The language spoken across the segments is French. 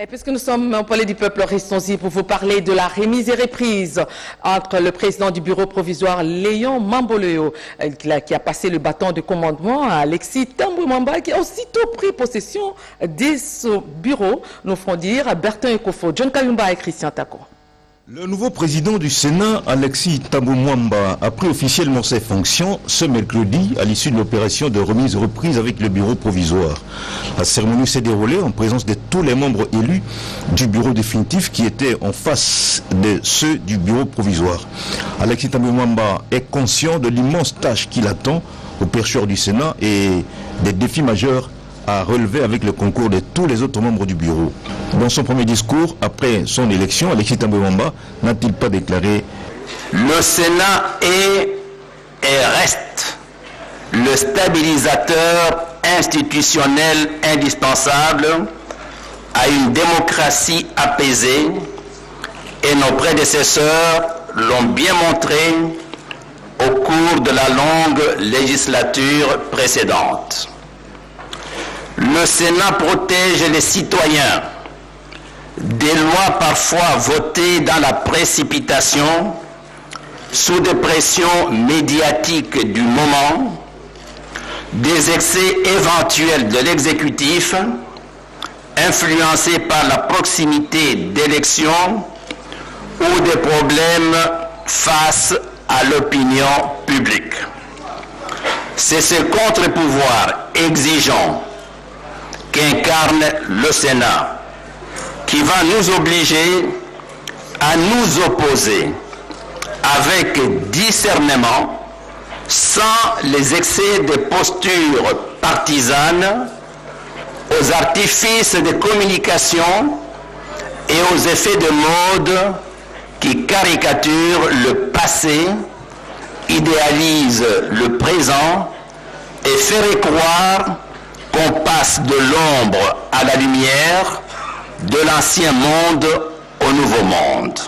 Et puisque nous sommes au Palais du Peuple, restons-y pour vous parler de la remise et reprise entre le président du bureau provisoire, Léon Mamboleo, qui a passé le bâton de commandement à Alexis Tambwe Mwamba, qui a aussitôt pris possession de ce bureau, nous ferons dire Bertin Ekofo, John Kayumba et Christian Tako. Le nouveau président du Sénat, Alexis Tambwe Mwamba, a pris officiellement ses fonctions ce mercredi à l'issue de l'opération de remise-reprise avec le bureau provisoire. La cérémonie s'est déroulée en présence de tous les membres élus du bureau définitif qui étaient en face de ceux du bureau provisoire. Alexis Tambwe Mwamba est conscient de l'immense tâche qui l'attend au percheur du Sénat et des défis majeurs à relever avec le concours de tous les autres membres du bureau. Dans son premier discours, après son élection, Alexis Tambwe Mwamba n'a-t-il pas déclaré « Le Sénat est et reste le stabilisateur institutionnel indispensable à une démocratie apaisée et nos prédécesseurs l'ont bien montré au cours de la longue législature précédente. Le Sénat protège les citoyens des lois parfois votées dans la précipitation, sous des pressions médiatiques du moment, des excès éventuels de l'exécutif, influencés par la proximité d'élections ou des problèmes face à l'opinion publique. C'est ce contre-pouvoir exigeant qu'incarne le Sénat, qui va nous obliger à nous opposer avec discernement, sans les excès de postures partisanes, aux artifices de communication et aux effets de mode qui caricaturent le passé, idéalisent le présent et feraient croire qu'on passe de l'ombre à la lumière, de l'ancien monde au nouveau monde.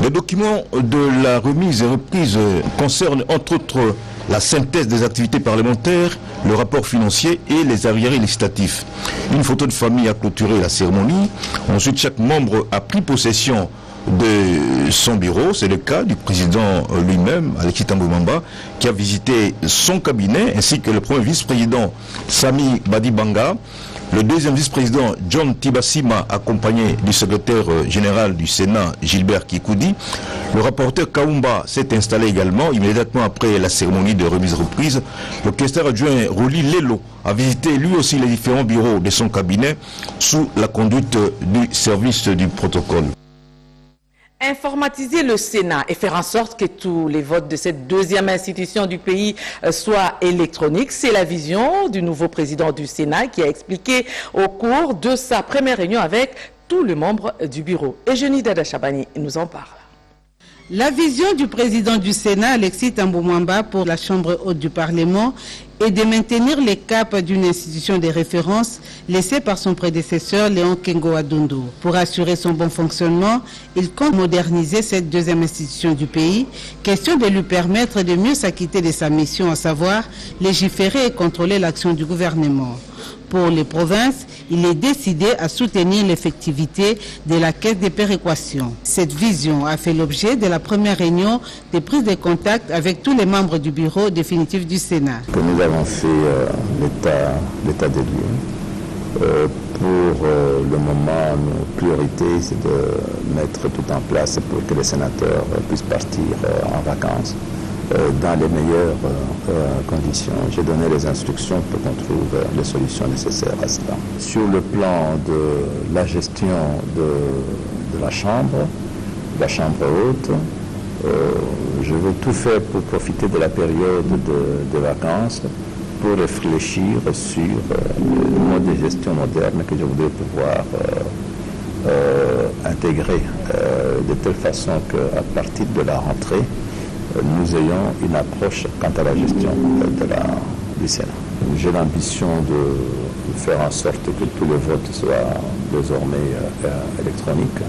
Le document de la remise et reprise concerne entre autres la synthèse des activités parlementaires, le rapport financier et les arriérés législatifs. Une photo de famille a clôturé la cérémonie. Ensuite, chaque membre a pris possession de son bureau. C'est le cas du président lui-même, Alexis Tambwe Mwamba, qui a visité son cabinet, ainsi que le premier vice-président Sami Badibanga, le deuxième vice-président John Tibasima, accompagné du secrétaire général du Sénat Gilbert Kikoudi. Le rapporteur Kaumba s'est installé également immédiatement après la cérémonie de remise-reprise. Le questeur adjoint Roli Lelo a visité lui aussi les différents bureaux de son cabinet sous la conduite du service du protocole. Informatiser le Sénat et faire en sorte que tous les votes de cette deuxième institution du pays soient électroniques, c'est la vision du nouveau président du Sénat qui a expliqué au cours de sa première réunion avec tous les membres du bureau. Et Eugénie Dada Chabani nous en parle. La vision du président du Sénat, Alexis Tambwe Mwamba, pour la Chambre haute du Parlement est de maintenir les caps d'une institution de référence laissée par son prédécesseur Léon Kengo Adondo. Pour assurer son bon fonctionnement, il compte moderniser cette deuxième institution du pays, question de lui permettre de mieux s'acquitter de sa mission, à savoir légiférer et contrôler l'action du gouvernement. Pour les provinces, il est décidé à soutenir l'effectivité de la caisse de péréquation. Cette vision a fait l'objet de la première réunion de prise de contact avec tous les membres du bureau définitif du Sénat. Que nous avons fait l'état des lieux. Pour le moment, nos priorités, c'est de mettre tout en place pour que les sénateurs puissent partir en vacances dans les meilleures conditions. J'ai donné les instructions pour qu'on trouve les solutions nécessaires à cela. Sur le plan de la gestion de la chambre haute, je veux tout faire pour profiter de la période de vacances pour réfléchir sur le mode de gestion moderne que je voudrais pouvoir intégrer de telle façon qu'à partir de la rentrée, nous ayons une approche quant à la gestion du Sénat. J'ai l'ambition faire en sorte que tous les votes soient désormais électroniques.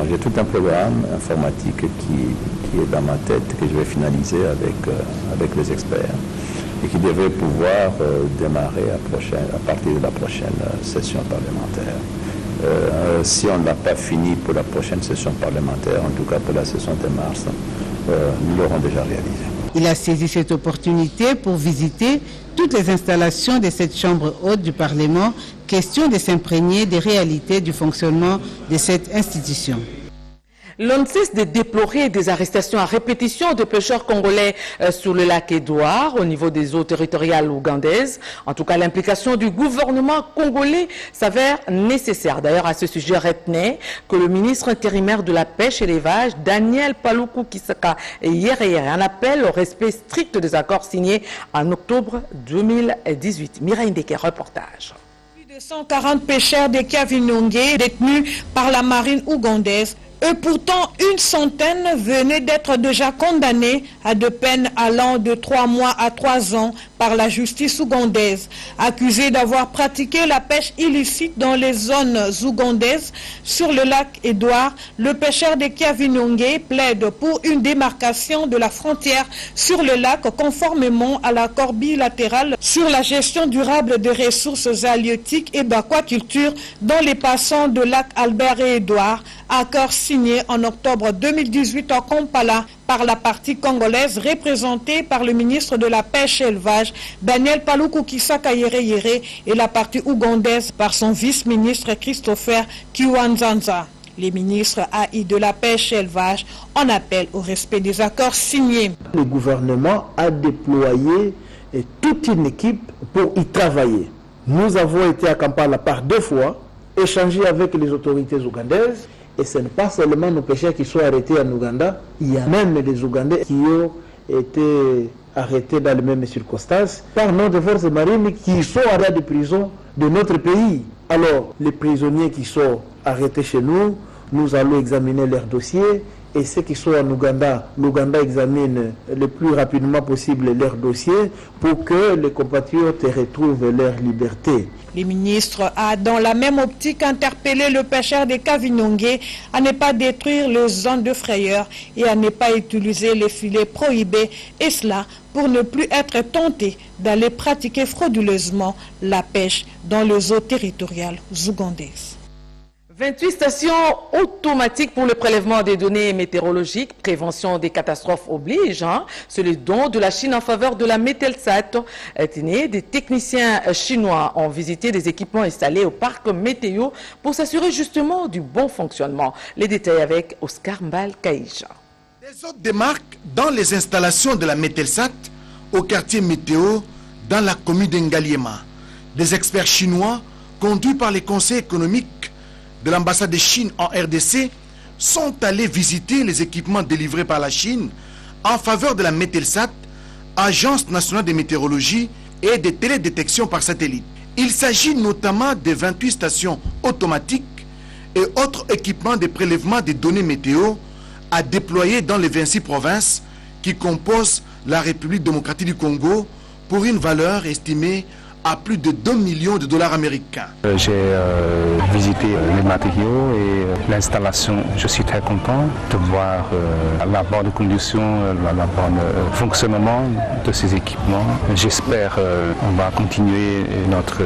J'ai tout un programme informatique qui est dans ma tête, que je vais finaliser avec les experts et qui devrait pouvoir démarrer à partir de la prochaine session parlementaire. Si on n'a pas fini pour la prochaine session parlementaire, en tout cas pour la session de mars, nous l'aurons déjà réalisé. Il a saisi cette opportunité pour visiter toutes les installations de cette chambre haute du Parlement, question de s'imprégner des réalités du fonctionnement de cette institution. L'on ne cesse de déplorer des arrestations à répétition de pêcheurs congolais sur le lac Édouard au niveau des eaux territoriales ougandaises. En tout cas, l'implication du gouvernement congolais s'avère nécessaire. D'ailleurs, à ce sujet, retenez que le ministre intérimaire de la pêche et l'élevage, Daniel Paluku Kisaka, hier un appel au respect strict des accords signés en octobre 2018. Mireille Ndeke, reportage. Plus de 140 pêcheurs de Kavinongé détenus par la marine ougandaise. Et pourtant, une centaine venaient d'être déjà condamnés à de peines allant de 3 mois à 3 ans par la justice ougandaise. Accusés d'avoir pratiqué la pêche illicite dans les zones ougandaises sur le lac Édouard, le pêcheur de Kavinongé plaide pour une démarcation de la frontière sur le lac conformément à l'accord bilatéral sur la gestion durable des ressources halieutiques et d'aquaculture dans les passants de lac Albert et Édouard, accord signé en octobre 2018 à Kampala par la partie congolaise représentée par le ministre de la Pêche et l'Élevage, Daniel Paluku Kisaka Yere, et la partie ougandaise par son vice-ministre Christopher Kiwanzanza. Les ministres AI de la Pêche et l'Élevage en appellent au respect des accords signés. Le gouvernement a déployé toute une équipe pour y travailler. Nous avons été à Kampala par 2 fois, échangé avec les autorités ougandaises. Et ce n'est pas seulement nos pêcheurs qui sont arrêtés en Ouganda, il y a même des Ougandais qui ont été arrêtés dans les mêmes circonstances par nos forces marines qui sont arrêtés de prison de notre pays. Alors, les prisonniers qui sont arrêtés chez nous, nous allons examiner leurs dossiers. Et ceux qui sont en Ouganda, l'Ouganda examine le plus rapidement possible leurs dossiers pour que les compatriotes retrouvent leur liberté. Les ministres a dans la même optique interpellé le pêcheur de Kavinongé à ne pas détruire les zones de frayeur et à ne pas utiliser les filets prohibés, et cela pour ne plus être tenté d'aller pratiquer frauduleusement la pêche dans les eaux territoriales ougandaises. 28 stations automatiques pour le prélèvement des données météorologiques, prévention des catastrophes oblige. C'est le don de la Chine en faveur de la Metelsat. Des techniciens chinois ont visité des équipements installés au parc météo pour s'assurer justement du bon fonctionnement. Les détails avec Oscar Mbal Kaïcha. Des autres démarques dans les installations de la Metelsat au quartier météo dans la commune d'Ngaliema. Des experts chinois conduits par les conseils économiques de l'ambassade de Chine en RDC sont allés visiter les équipements délivrés par la Chine en faveur de la Metelsat, Agence nationale de météorologie et de télédétection par satellite. Il s'agit notamment de 28 stations automatiques et autres équipements de prélèvement des données météo à déployer dans les 26 provinces qui composent la République démocratique du Congo pour une valeur estimée à plus de 2 millions de dollars américains. J'ai visité les matériaux et l'installation. Je suis très content de voir la bonne condition, le bon fonctionnement de ces équipements. J'espère qu'on va continuer notre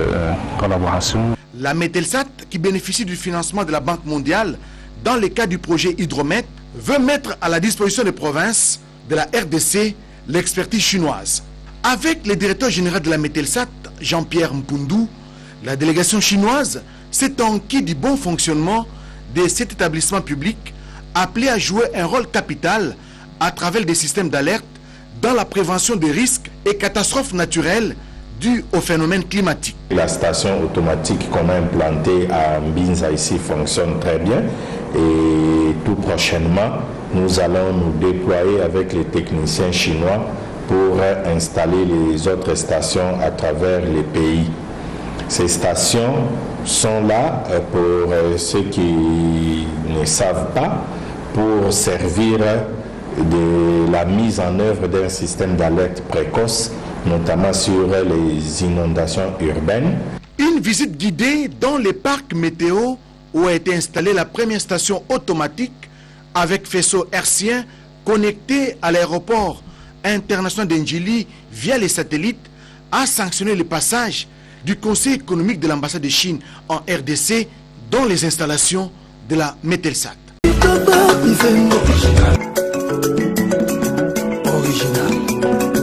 collaboration. La Metelsat, qui bénéficie du financement de la Banque mondiale dans le cadre du projet Hydromet, veut mettre à la disposition des provinces de la RDC l'expertise chinoise. Avec le directeur général de la Metelsat, Jean-Pierre Mpundu, la délégation chinoise s'est enquis du bon fonctionnement de cet établissement public appelé à jouer un rôle capital à travers des systèmes d'alerte dans la prévention des risques et catastrophes naturelles dues au phénomène climatique. La station automatique qu'on a implantée à Mbinza ici fonctionne très bien et tout prochainement nous allons nous déployer avec les techniciens chinois pour installer les autres stations à travers les pays. Ces stations sont là, pour ceux qui ne savent pas, pour servir de la mise en œuvre d'un système d'alerte précoce notamment sur les inondations urbaines. Une visite guidée dans les parcs météo où a été installée la première station automatique avec faisceau hertzien connecté à l'aéroport international d'Ndjili via les satellites a sanctionné le passage du Conseil économique de l'ambassade de Chine en RDC dans les installations de la Metelsat. Original.